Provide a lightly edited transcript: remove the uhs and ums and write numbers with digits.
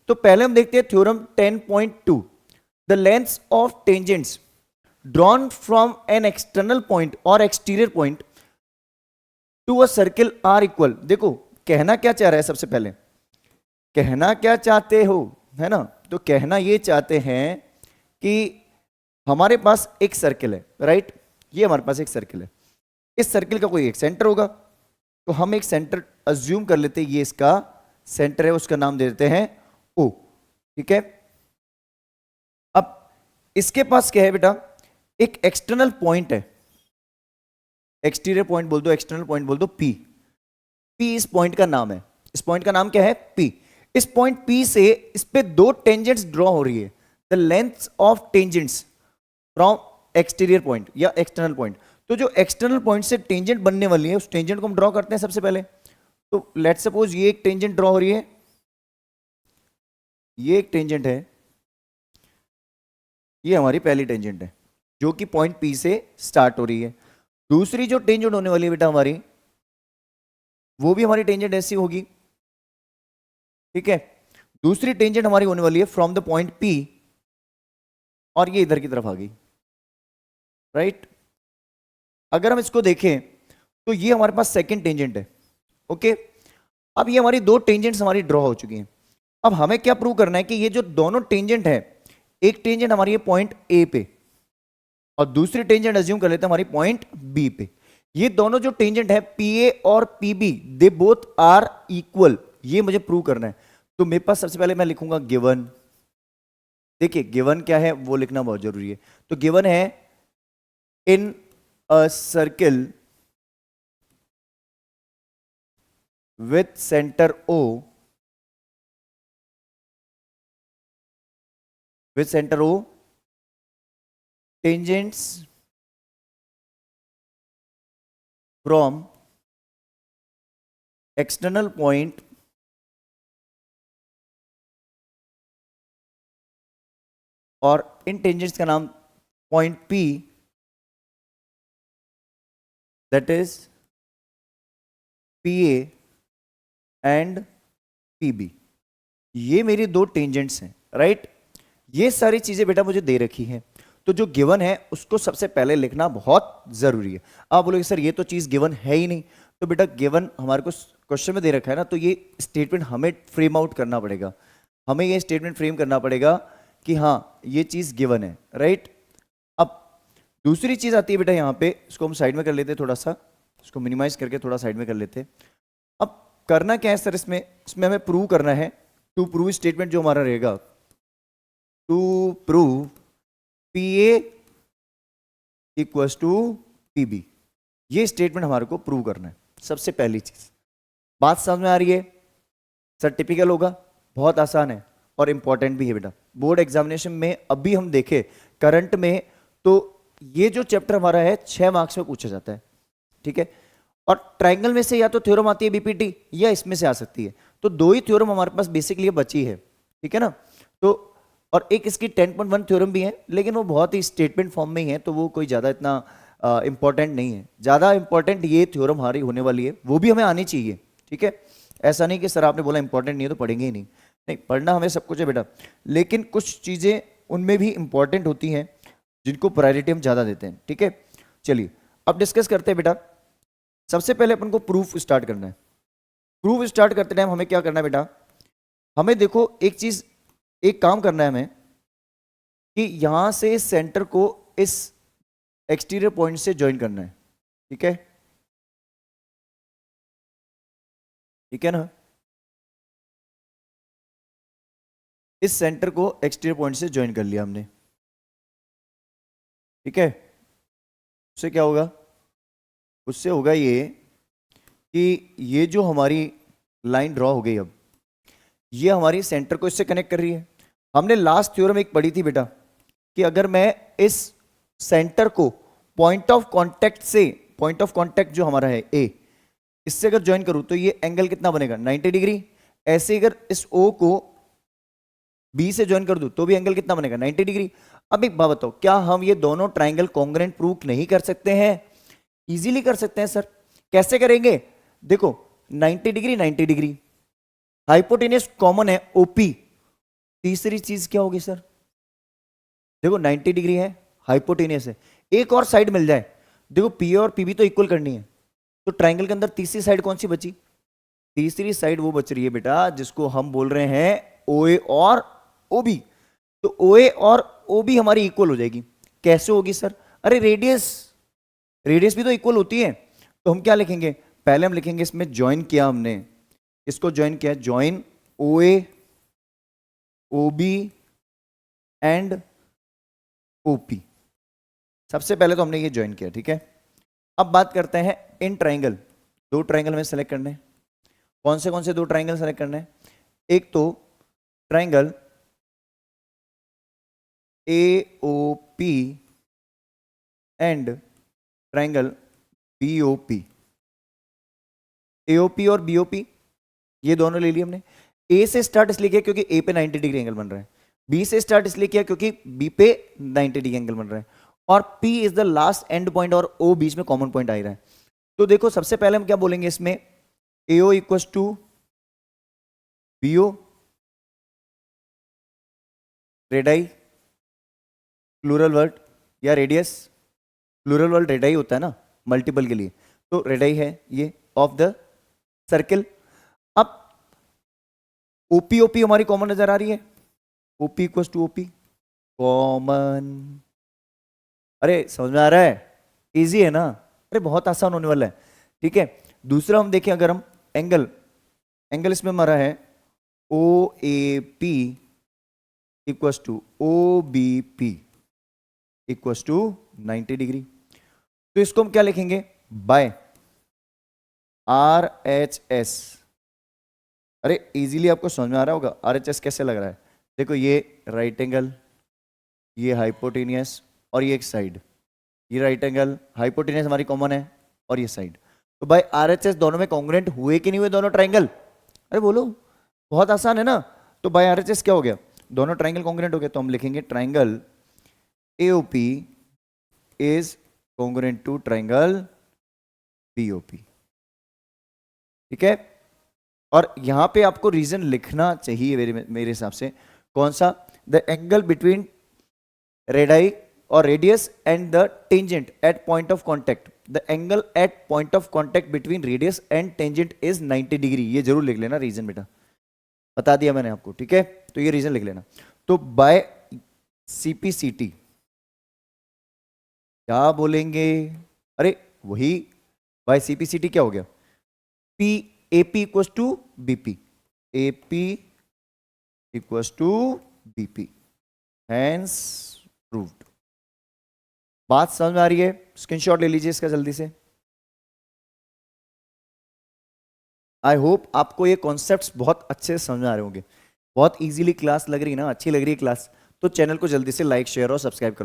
तो पहले हम देखते हैं theorem 10.2, the lengths of tangents drawn from an external point और exterior point to a circle are equal. देखो कहना क्या चाह रहा है, सबसे पहले कहना क्या चाहते हो, है ना? तो कहना ये चाहते हैं कि हमारे पास एक सर्किल है, राइट? ये हमारे पास एक सर्किल है, इस सर्किल का कोई एक सेंटर होगा, तो हम एक सेंटर अज्यूम कर लेते हैं, ये इसका सेंटर है, उसका नाम दे देते हैं ओ, ठीक है? अब इसके पास क्या है बेटा, एक एक्सटर्नल पॉइंट है, एक्सटीरियर पॉइंट बोल दो, एक्सटर्नल पॉइंट बोल दो, पी। पी इस पॉइंट का नाम है, इस पॉइंट का नाम क्या है, पी। इस पॉइंट पी से इस पे दो टेंजेंट्स ड्रॉ हो रही है, the length of tangents from exterior point या एक्सटर्नल पॉइंट। तो जो एक्सटर्नल पॉइंट से टेंजेंट बनने वाली है, उस टेंजेंट को हम ड्रॉ करते हैं सबसे पहले। तो लेट्स सपोज ये एक टेंजेंट ड्रॉ हो रही है, ये एक टेंजेंट है, ये हमारी पहली टेंजेंट है जो कि पॉइंट पी से स्टार्ट हो रही है। दूसरी जो टेंजेंट होने वाली है बेटा हमारी, वो भी हमारी टेंजेंट ऐसी होगी, ठीक है? दूसरी टेंजेंट हमारी होने वाली है फ्रॉम द पॉइंट पी, और ये इधर की तरफ आ गई, राइट? अगर हम इसको देखें तो ये हमारे पास सेकंड टेंजेंट है, ओके? अब ये हमारी दो टेंजेंट्स हमारी ड्रॉ हो चुकी हैं। अब हमें क्या प्रूव करना है कि ये जो दोनों टेंजेंट है, एक टेंजेंट हमारी है पॉइंट ए पे और दूसरी टेंजेंट अज्यूम कर लेते हैं हमारी पॉइंट बी पे। ये दोनों जो टेंजेंट है पी ए और P B, they both are equal, ये मुझे प्रूव करना है। तो मेरे पास सबसे पहले मैं लिखूंगा गिवन। देखिए गिवन क्या है वो लिखना बहुत जरूरी है। तो गिवन है in a circle with center O, with center O, tangents from external point और इन टेंजेंट्स का नाम point P, that is PA and PB। ये मेरी दो टेंजेंट्स हैं, राइट? ये सारी चीजें बेटा मुझे दे रखी हैं, तो जो गिवन है उसको सबसे पहले लिखना बहुत जरूरी है। आप बोलोगे सर ये तो चीज गिवन है ही नहीं, तो बेटा गिवन हमारे को क्वेश्चन में दे रखा है ना, तो ये स्टेटमेंट हमें फ्रेम आउट करना पड़ेगा, हमें ये स्टेटमेंट फ्रेम करना पड़ेगा कि हाँ ये चीज गिवन है, राइट? अब दूसरी चीज आती है बेटा यहाँ पे, इसको हम साइड में कर लेते हैं, थोड़ा सा इसको मिनिमाइज करके थोड़ा साइड में कर लेते हैं। अब करना क्या है सर, इसमें हमें प्रूव करना है, टू प्रूव स्टेटमेंट जो हमारा रहेगा, to prove P A equals to P B, ये स्टेटमेंट हमारे को प्रूव करना है सबसे पहली चीज। बात समझ में आ रही है? सर टिपिकल होगा, बहुत आसान है और इंपॉर्टेंट भी है बेटा। बोर्ड एग्जामिनेशन में अभी हम देखें करंट में, तो ये जो चैप्टर हमारा है 6 मार्क्स में पूछा जाता है, ठीक है? और ट्राइंगल में से या तो थ्योरम आती है बीपीटी या इसमें से आ सकती है, तो दो ही थ्योरम हमारे पास बेसिकली बची है, ठीक है ना? तो और एक इसकी 10.1 थ्योरम भी है, लेकिन वो बहुत ही स्टेटमेंट फॉर्म में ही है, तो वो कोई ज़्यादा इतना इंपॉर्टेंट नहीं है। ज़्यादा इंपॉर्टेंट ये थ्योरम हमारी होने वाली है, वो भी हमें आनी चाहिए, ठीक है? ऐसा नहीं कि सर आपने बोला इंपॉर्टेंट नहीं है तो पढ़ेंगे ही नहीं, नहीं पढ़ना हमें सब कुछ है बेटा, लेकिन कुछ चीज़ें उनमें भी इंपॉर्टेंट होती हैं जिनको प्रायोरिटी हम ज़्यादा देते हैं, ठीक है? चलिए अब डिस्कस करते हैं बेटा। सबसे पहले अपन को प्रूफ स्टार्ट करना है। प्रूफ स्टार्ट करते टाइम हमें क्या करना है बेटा, हमें देखो एक चीज, एक काम करना है हमें कि यहां से सेंटर को इस एक्सटीरियर पॉइंट से ज्वाइन करना है, ठीक है? ठीक है ना? इस सेंटर को एक्सटीरियर पॉइंट से ज्वाइन कर लिया हमने, ठीक है? उससे क्या होगा, उससे होगा ये कि ये जो हमारी लाइन ड्रॉ हो गई, अब ये हमारी सेंटर को इससे कनेक्ट कर रही है। हमने लास्ट थ्योरम एक पढ़ी थी बेटा कि अगर मैं इस सेंटर को पॉइंट ऑफ कांटेक्ट से, पॉइंट ऑफ कांटेक्ट जो हमारा है ए, इससे अगर ज्वाइन करूं तो ये एंगल कितना बनेगा, 90 डिग्री। ऐसे अगर इस ओ को बी से ज्वाइन कर दूं तो भी एंगल कितना बनेगा, 90 डिग्री। अब एक बात बताओ, क्या हम ये दोनों ट्राइंगल कॉन्ग्रुएंट प्रूव नहीं कर सकते हैं? इजीली कर सकते हैं सर। कैसे करेंगे? देखो 90 डिग्री 90 डिग्री, हाइपोटेन्यूस कॉमन है ओपी, तीसरी चीज क्या होगी सर? देखो 90 डिग्री है, हाइपोटेनियस है, एक और साइड मिल जाए। देखो पी और पीबी तो इक्वल करनी है, तो ट्राइंगल के अंदर तीसरी साइड कौन सी बची? तीसरी साइड वो बच रही है बेटा जिसको हम बोल रहे हैं ओए और ओबी। तो ओए और ओबी हमारी इक्वल हो जाएगी। कैसे होगी सर? अरे रेडियस, रेडियस भी तो इक्वल होती है। तो हम क्या लिखेंगे? पहले हम लिखेंगे इसमें ज्वाइन किया हमने, इसको ज्वाइन किया, ज्वाइन ओए ओबी एंड ओपी। सबसे पहले तो हमने ये ज्वाइन किया, ठीक है। अब बात करते हैं इन ट्राइंगल। दो ट्राइंगल में सेलेक्ट करने हैं। कौन से दो ट्राइंगल सेलेक्ट करने हैं? एक तो triangle AOP and triangle BOP। AOP और BOP ये दोनों ले लिए हमने। A से स्टार्ट इसलिए किया क्योंकि A पे 90 डिग्री एंगल बन रहा है, B से स्टार्ट इसलिए किया क्योंकि B पे 90 डिग्री एंगल बन रहा है, और P is the last and point और O बीच में कॉमन पॉइंट आ रहा है। तो देखो सबसे पहले हम क्या बोलेंगे इसमें? AO equals to BO, radii plural word या रेडियस, प्लूरल वर्ड रेडाई होता है ना मल्टीपल के लिए, तो रेडाई है ये ऑफ द सर्किल। अब OP OP हमारी कॉमन नजर आ रही है, OP equals to OP common. अरे समझ में आ रहा है? इजी है ना? अरे बहुत आसान होने वाला है, ठीक है। दूसरा हम देखें, अगर हम एंगल, एंगल इसमें हमारा है OAP equals to OBP equals to 90 degree. तो इसको हम क्या लिखेंगे? Bye RHS। अरे इजीली आपको समझ में आ रहा होगा RHS कैसे लग रहा है? देखो ये राइट एंगल, ये हाइपोटेनियस, और ये एक साइड, ये राइट एंगल हाइपोटेनियस हमारी कॉमन है, और ये साइड। तो बाय RHS दोनों में कॉन्ग्रुएंट हुए कि नहीं हुए दोनों ट्राइंगल? अरे बोलो, बहुत आसान है ना। तो बाय RHS क्या हो गया? दोनों ट्राइंगल कॉन्ग्रुएंट हो गए। तो हम लिखेंगे triangle AOP is congruent to triangle BOP, ठीक है। और यहां पे आपको रीजन लिखना चाहिए मेरे हिसाब से। कौन सा? द एंगल बिटवीन रेडाई और radius and the tangent at point of contact, the angle at point of contact between radius and tangent is 90 degree. ये जरूर लिख लेना रीजन बेटा, बता दिया मैंने आपको, ठीक है। तो ये रीजन लिख लेना। तो बाय CPCT क्या बोलेंगे? अरे वही बाय CPCT क्या हो गया? AP equals to BP, AP equals to BP, hence proved. बात समझ में आ रही है? स्क्रीनशॉट ले लीजिए इसका जल्दी से। आई होप आपको ये कॉन्सेप्ट्स बहुत अच्छे से समझ में आ रहे होंगे। बहुत इजीली क्लास लग रही है ना? अच्छी लग रही है क्लास? तो चैनल को जल्दी से लाइक शेयर और सब्सक्राइब कर लो।